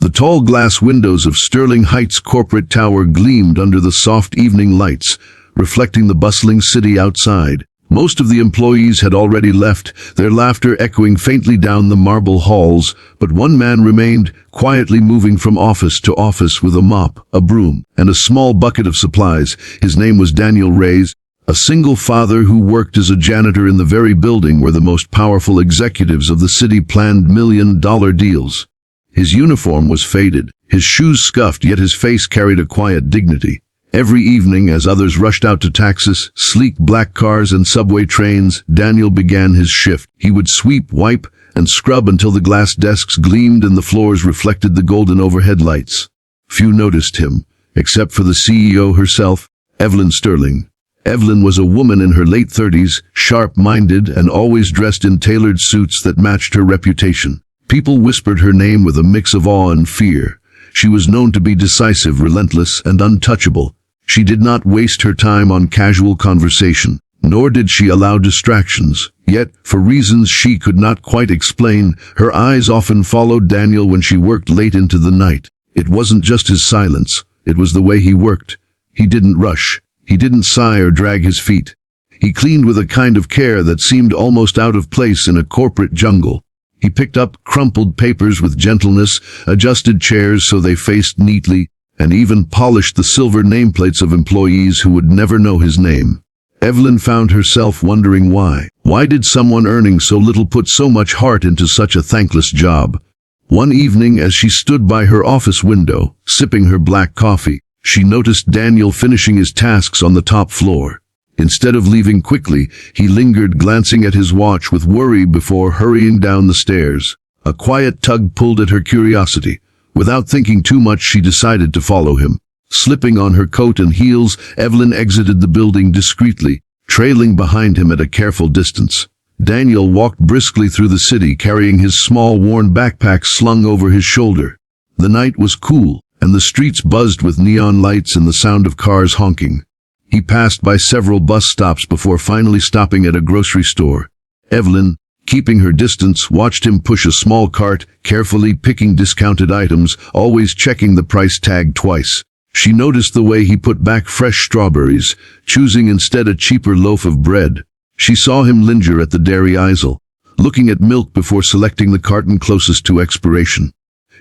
The tall glass windows of Sterling Heights corporate tower gleamed under the soft evening lights, reflecting the bustling city outside. Most of the employees had already left, their laughter echoing faintly down the marble halls, but one man remained, quietly moving from office to office with a mop, a broom, and a small bucket of supplies. His name was Daniel Reyes, a single father who worked as a janitor in the very building where the most powerful executives of the city planned million-dollar deals. His uniform was faded, his shoes scuffed, yet his face carried a quiet dignity. Every evening, as others rushed out to taxis, sleek black cars and subway trains, Daniel began his shift. He would sweep, wipe, and scrub until the glass desks gleamed and the floors reflected the golden overhead lights. Few noticed him, except for the CEO herself, Evelyn Sterling. Evelyn was a woman in her late 30s, sharp-minded and always dressed in tailored suits that matched her reputation. People whispered her name with a mix of awe and fear. She was known to be decisive, relentless, and untouchable. She did not waste her time on casual conversation, nor did she allow distractions. Yet, for reasons she could not quite explain, her eyes often followed Daniel when she worked late into the night. It wasn't just his silence, it was the way he worked. He didn't rush. He didn't sigh or drag his feet. He cleaned with a kind of care that seemed almost out of place in a corporate jungle. He picked up crumpled papers with gentleness, adjusted chairs so they faced neatly, and even polished the silver nameplates of employees who would never know his name. Evelyn found herself wondering why. Why did someone earning so little put so much heart into such a thankless job? One evening, as she stood by her office window, sipping her black coffee, she noticed Daniel finishing his tasks on the top floor. Instead of leaving quickly, he lingered, glancing at his watch with worry before hurrying down the stairs. A quiet tug pulled at her curiosity. Without thinking too much, she decided to follow him. Slipping on her coat and heels, Evelyn exited the building discreetly, trailing behind him at a careful distance. Daniel walked briskly through the city, carrying his small, worn backpack slung over his shoulder. The night was cool, and the streets buzzed with neon lights and the sound of cars honking. He passed by several bus stops before finally stopping at a grocery store. Evelyn, keeping her distance, watched him push a small cart, carefully picking discounted items, always checking the price tag twice. She noticed the way he put back fresh strawberries, choosing instead a cheaper loaf of bread. She saw him linger at the dairy aisle, looking at milk before selecting the carton closest to expiration.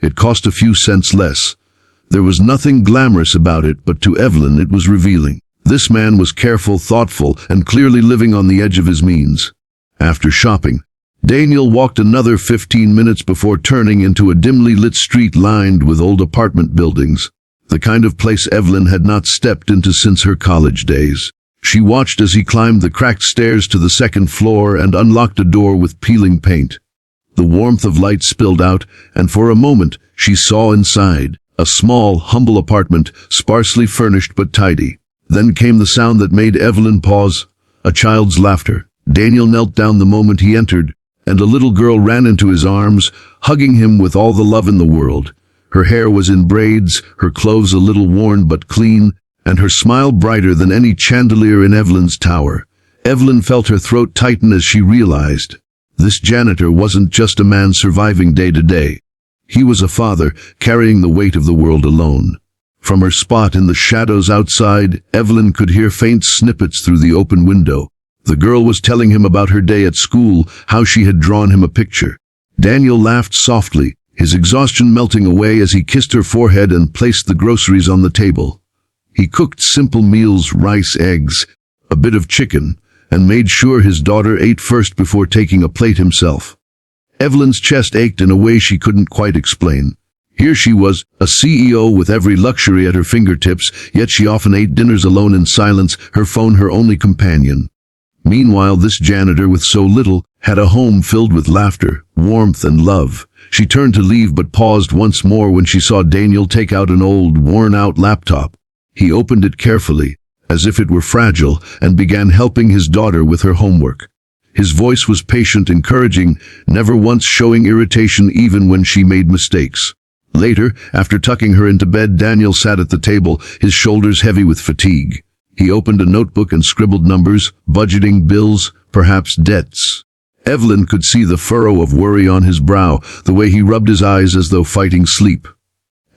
It cost a few cents less. There was nothing glamorous about it, but to Evelyn it was revealing. This man was careful, thoughtful, and clearly living on the edge of his means. After shopping, Daniel walked another 15 minutes before turning into a dimly lit street lined with old apartment buildings, the kind of place Evelyn had not stepped into since her college days. She watched as he climbed the cracked stairs to the second floor and unlocked a door with peeling paint. The warmth of light spilled out, and for a moment she saw inside, a small, humble apartment, sparsely furnished but tidy. Then came the sound that made Evelyn pause, a child's laughter. Daniel knelt down the moment he entered, and a little girl ran into his arms, hugging him with all the love in the world. Her hair was in braids, her clothes a little worn but clean, and her smile brighter than any chandelier in Evelyn's tower. Evelyn felt her throat tighten as she realized this janitor wasn't just a man surviving day to day. He was a father, carrying the weight of the world alone. From her spot in the shadows outside, Evelyn could hear faint snippets through the open window. The girl was telling him about her day at school, how she had drawn him a picture. Daniel laughed softly, his exhaustion melting away as he kissed her forehead and placed the groceries on the table. He cooked simple meals, rice, eggs, a bit of chicken, and made sure his daughter ate first before taking a plate himself. Evelyn's chest ached in a way she couldn't quite explain. Here she was, a CEO with every luxury at her fingertips, yet she often ate dinners alone in silence, her phone her only companion. Meanwhile, this janitor with so little had a home filled with laughter, warmth, and love. She turned to leave but paused once more when she saw Daniel take out an old, worn-out laptop. He opened it carefully, as if it were fragile, and began helping his daughter with her homework. His voice was patient, encouraging, never once showing irritation even when she made mistakes. Later, after tucking her into bed, Daniel sat at the table, his shoulders heavy with fatigue. He opened a notebook and scribbled numbers, budgeting, bills, perhaps debts. Evelyn could see the furrow of worry on his brow, the way he rubbed his eyes as though fighting sleep.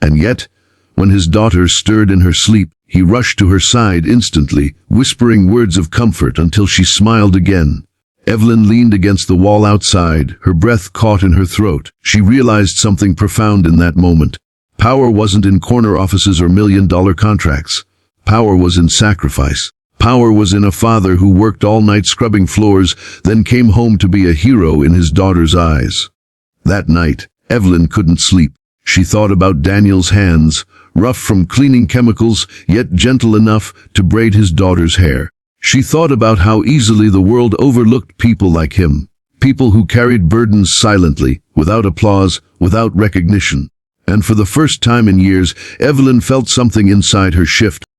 And yet, when his daughter stirred in her sleep, he rushed to her side instantly, whispering words of comfort until she smiled again. Evelyn leaned against the wall outside, her breath caught in her throat. She realized something profound in that moment. Power wasn't in corner offices or million-dollar contracts. Power was in sacrifice. Power was in a father who worked all night scrubbing floors, then came home to be a hero in his daughter's eyes. That night, Evelyn couldn't sleep. She thought about Daniel's hands, rough from cleaning chemicals, yet gentle enough to braid his daughter's hair. She thought about how easily the world overlooked people like him, people who carried burdens silently, without applause, without recognition. And for the first time in years, Evelyn felt something inside her shift.